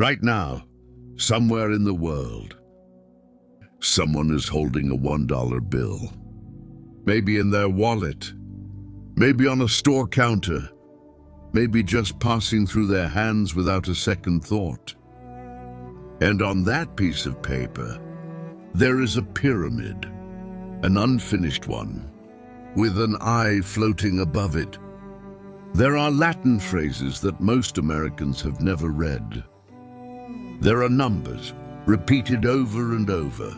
Right now, somewhere in the world, someone is holding a $1 bill. Maybe in their wallet, maybe on a store counter, maybe just passing through their hands without a second thought. And on that piece of paper, there is a pyramid, an unfinished one, with an eye floating above it. There are Latin phrases that most Americans have never read. There are numbers repeated over and over,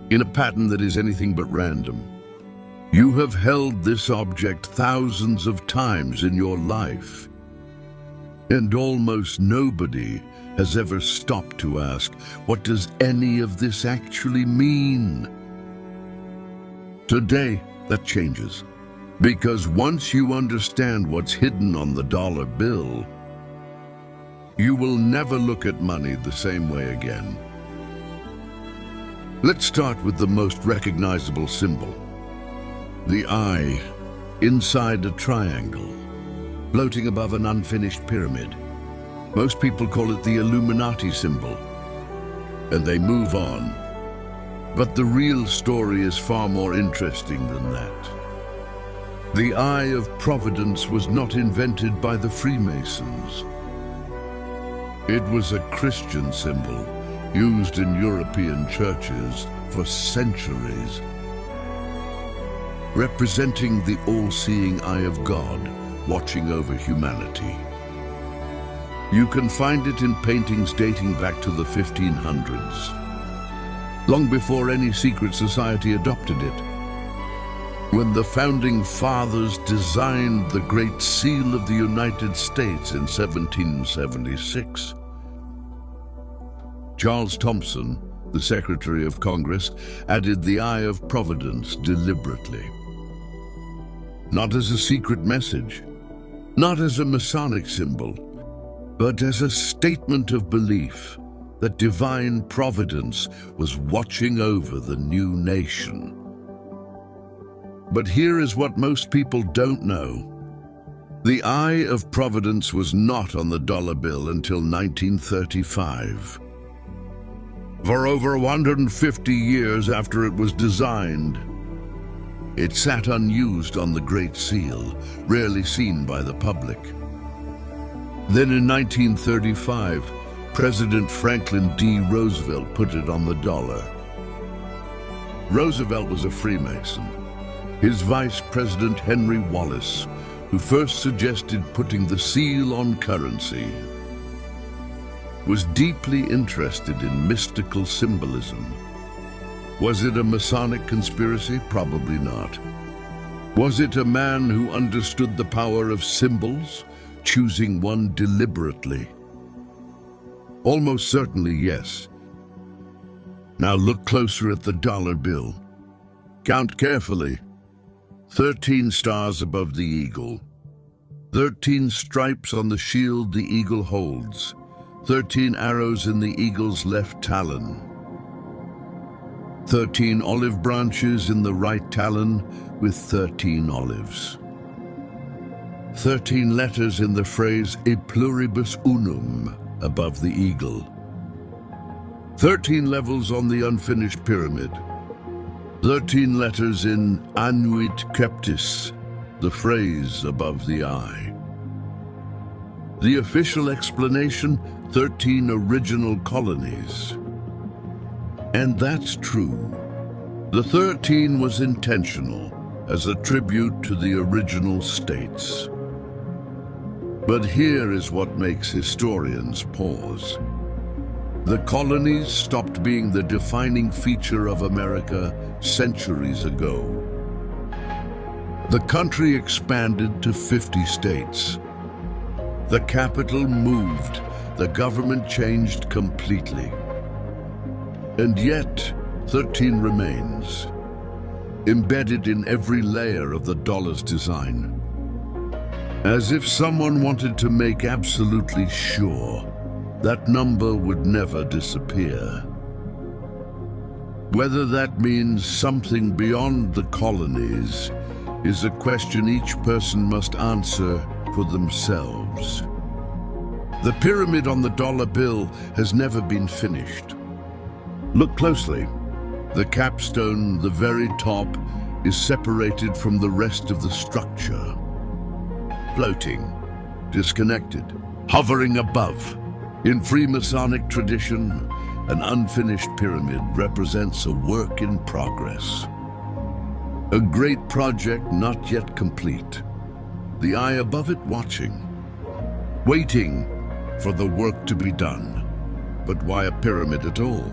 in a pattern that is anything but random. You have held this object thousands of times in your life, and almost nobody has ever stopped to ask, what does any of this actually mean? Today, that changes, because once you understand what's hidden on the dollar bill, you will never look at money the same way again. Let's start with the most recognizable symbol. The eye inside a triangle, floating above an unfinished pyramid. Most people call it the Illuminati symbol, and they move on. But the real story is far more interesting than that. The Eye of Providence was not invented by the Freemasons. It was a Christian symbol used in European churches for centuries, representing the all-seeing eye of God watching over humanity. You can find it in paintings dating back to the 1500s, long before any secret society adopted it. When the founding fathers designed the Great Seal of the United States in 1776, Charles Thomson, the Secretary of Congress, added the Eye of Providence deliberately. Not as a secret message, not as a Masonic symbol, but as a statement of belief that divine providence was watching over the new nation. But here is what most people don't know. The Eye of Providence was not on the dollar bill until 1935. For over 150 years after it was designed, it sat unused on the Great Seal, rarely seen by the public. Then in 1935, President Franklin D. Roosevelt put it on the dollar. Roosevelt was a Freemason. His Vice President Henry Wallace, who first suggested putting the seal on currency, was deeply interested in mystical symbolism. Was it a Masonic conspiracy? Probably not. Was it a man who understood the power of symbols, choosing one deliberately? Almost certainly yes. Now look closer at the dollar bill. Count carefully. 13 stars above the eagle. 13 stripes on the shield the eagle holds. 13 arrows in the eagle's left talon. 13 olive branches in the right talon with 13 olives. 13 letters in the phrase E pluribus unum above the eagle. 13 levels on the unfinished pyramid. 13 letters in Annuit Cryptis, the phrase above the eye. The official explanation, 13 original colonies. And that's true. The 13 was intentional, as a tribute to the original states. But here is what makes historians pause. The colonies stopped being the defining feature of America centuries ago. The country expanded to 50 states. The capital moved, the government changed completely. And yet, 13 remains, embedded in every layer of the dollar's design. As if someone wanted to make absolutely sure that number would never disappear. Whether that means something beyond the colonies is a question each person must answer for themselves. The pyramid on the dollar bill has never been finished. Look closely. The capstone, the very top, is separated from the rest of the structure. Floating, disconnected, hovering above. In Freemasonic tradition, an unfinished pyramid represents a work in progress. A great project not yet complete. The eye above it watching, waiting for the work to be done. But why a pyramid at all?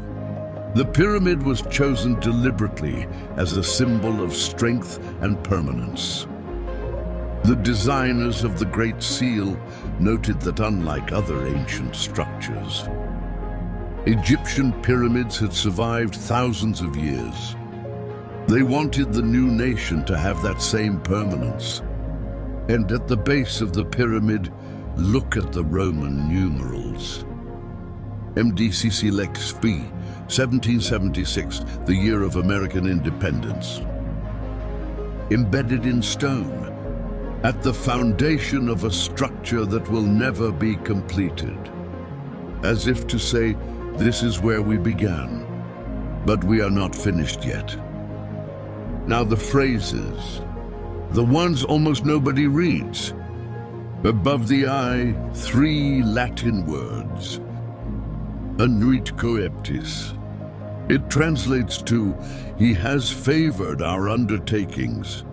The pyramid was chosen deliberately as a symbol of strength and permanence. The designers of the Great Seal noted that unlike other ancient structures, Egyptian pyramids had survived thousands of years. They wanted the new nation to have that same permanence. And at the base of the pyramid, look at the Roman numerals. MDCC Lex B, 1776, the year of American independence. Embedded in stone, at the foundation of a structure that will never be completed. As if to say, this is where we began, but we are not finished yet. Now the phrases, the ones almost nobody reads. Above the eye, 3 Latin words. Anuit coeptis. It translates to, he has favored our undertakings.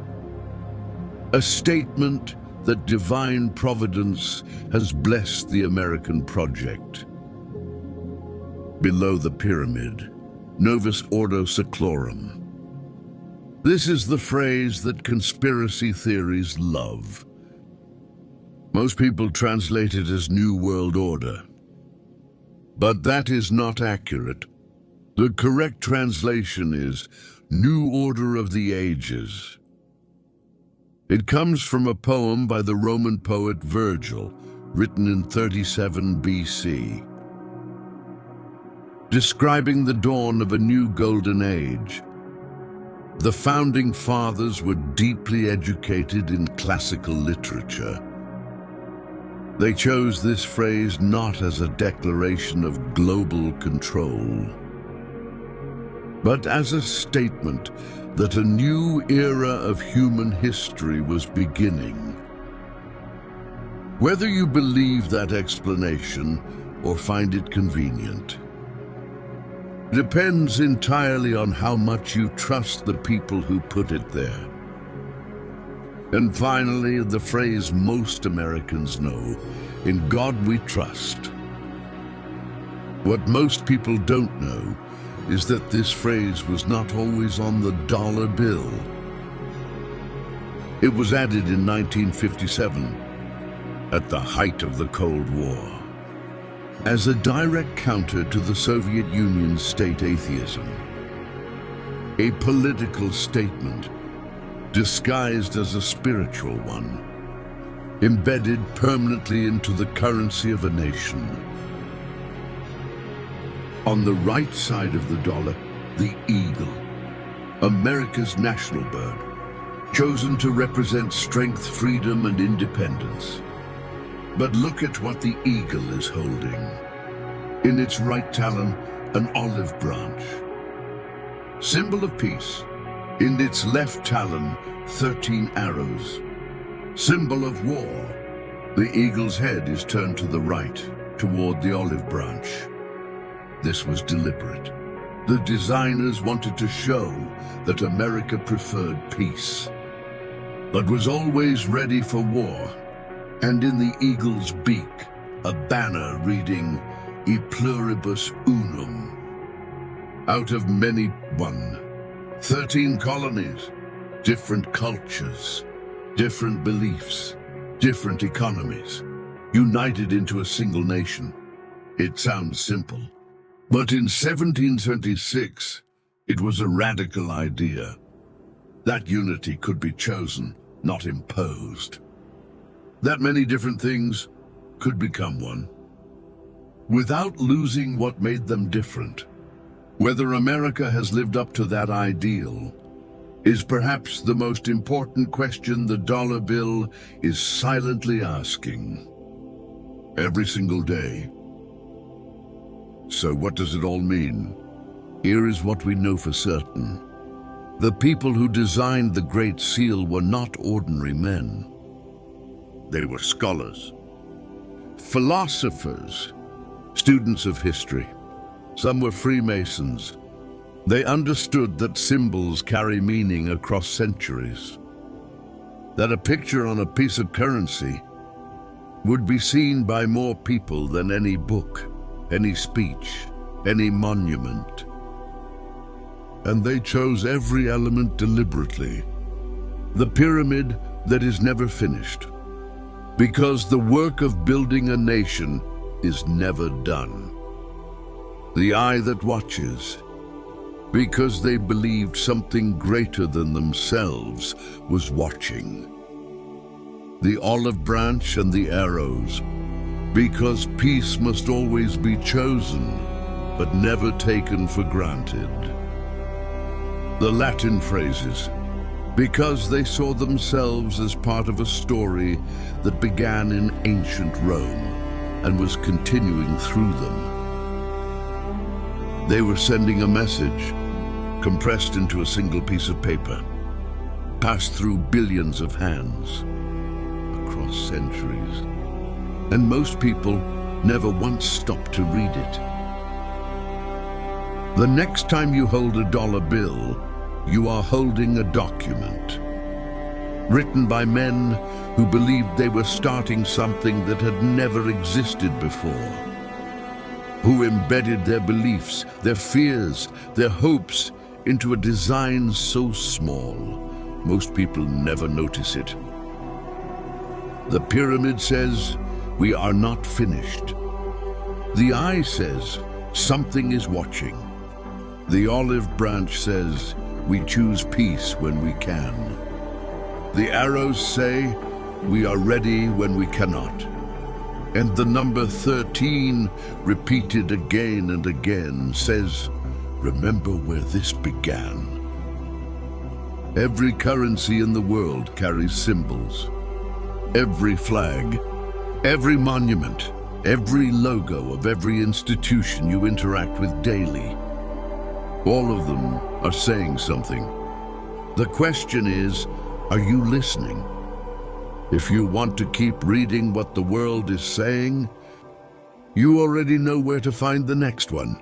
A statement that divine providence has blessed the American project. Below the pyramid, Novus Ordo Seclorum. This is the phrase that conspiracy theories love. Most people translate it as New World Order. But that is not accurate. The correct translation is New Order of the Ages. It comes from a poem by the Roman poet Virgil, written in 37 BC, describing the dawn of a new golden age. The founding fathers were deeply educated in classical literature. They chose this phrase not as a declaration of global control, but as a statement that a new era of human history was beginning. Whether you believe that explanation or find it convenient depends entirely on how much you trust the people who put it there. And finally, the phrase most Americans know, in God we trust. What most people don't know is that this phrase was not always on the dollar bill. It was added in 1957, at the height of the Cold War, as a direct counter to the Soviet Union's state atheism. A political statement disguised as a spiritual one, embedded permanently into the currency of a nation. On the right side of the dollar, the eagle, America's national bird, chosen to represent strength, freedom, and independence. But look at what the eagle is holding. In its right talon, an olive branch, symbol of peace. In its left talon, 13 arrows, symbol of war. The eagle's head is turned to the right, toward the olive branch. This was deliberate. The designers wanted to show that America preferred peace, but was always ready for war. And in the eagle's beak, a banner reading, E pluribus unum. Out of many, one. 13 colonies, different cultures, different beliefs, different economies, united into a single nation. It sounds simple, but in 1776, it was a radical idea. That unity could be chosen, not imposed. That many different things could become one, without losing what made them different. Whether America has lived up to that ideal is perhaps the most important question the dollar bill is silently asking. every single day. So what does it all mean? Here is what we know for certain. The people who designed the Great Seal were not ordinary men. They were scholars, philosophers, students of history. Some were Freemasons. They understood that symbols carry meaning across centuries, that a picture on a piece of currency would be seen by more people than any book, any speech, any monument. And they chose every element deliberately. The pyramid that is never finished, because the work of building a nation is never done. The eye that watches, because they believed something greater than themselves was watching. The olive branch and the arrows, because peace must always be chosen, but never taken for granted. The Latin phrases, because they saw themselves as part of a story that began in ancient Rome and was continuing through them. They were sending a message, compressed into a single piece of paper, passed through billions of hands, across centuries. And most people never once stopped to read it. The next time you hold a dollar bill, you are holding a document, written by men who believed they were starting something that had never existed before, who embedded their beliefs, their fears, their hopes into a design so small, most people never notice it. The pyramid says, we are not finished. The eye says, something is watching. The olive branch says, we choose peace when we can. The arrows say, we are ready when we cannot. And the number 13, repeated again and again, says, remember where this began. Every currency in the world carries symbols. Every flag, every monument, every logo of every institution you interact with daily, all of them are saying something. The question is, are you listening? If you want to keep reading what the world is saying, you already know where to find the next one.